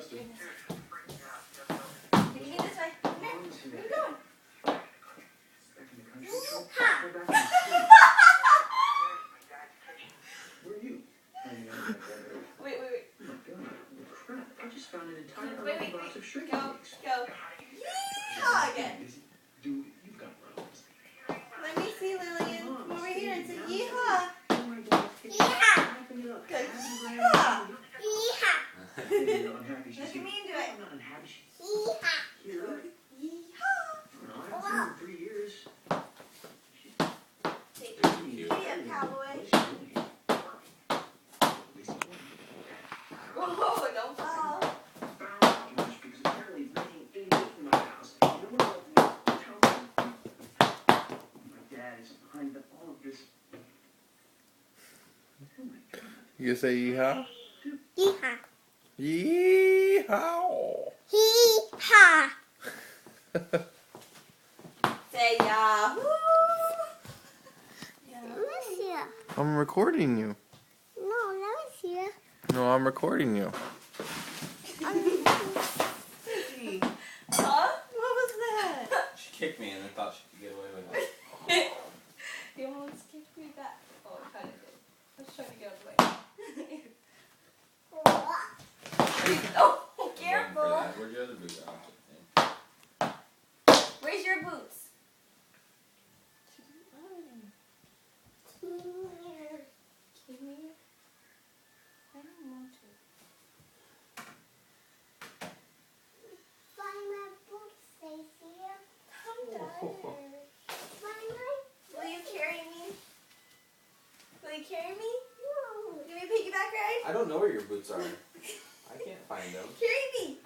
Dustin. Take me this way. Come here. Where are you going? Where are you? Wait. Oh my god, crap. I just found an entire Wait. box of shrinking Go. mix. Yeehaw again. Dude, you've got problems. Let me see, Lillian. Mom, Come over stay here and say down. yeehaw. Oh my god. Yeehaw. Wrapping it up. Go Happy yeehaw. Yeehaw. You're unhappy. She's Look at here. me and do I'm it. not unhappy. She's Yeehaw. here. Yeehaw. No, I haven't seen her in 3 years. She's Take taking me you. up, cowboy. What is she doing here? Lisa, what? Oh, don't fall. Because apparently it's making any difference in my house. You know what about me? Tell me. My dad is behind all of this. Oh my god. You gonna say yeehaw? Yeehaw. Yeehaw! Yeehaw. Say yahoo. Let's see. I'm recording you. No, let's see. No, I'm recording you. Huh? What was that? She kicked me and I thought she could get away with it. You almost kicked me back. Oh, I kind of did. I was trying to get out of the way. Oh, careful. Where'd your other boot go? Where's your boots? Give me. I don't want to. Find my boots, Stacy. I'm tired. Find my Will you carry me? Will you carry me? No. Give me a piggyback ride? I don't know where your boots are. I can't find them. Carry me.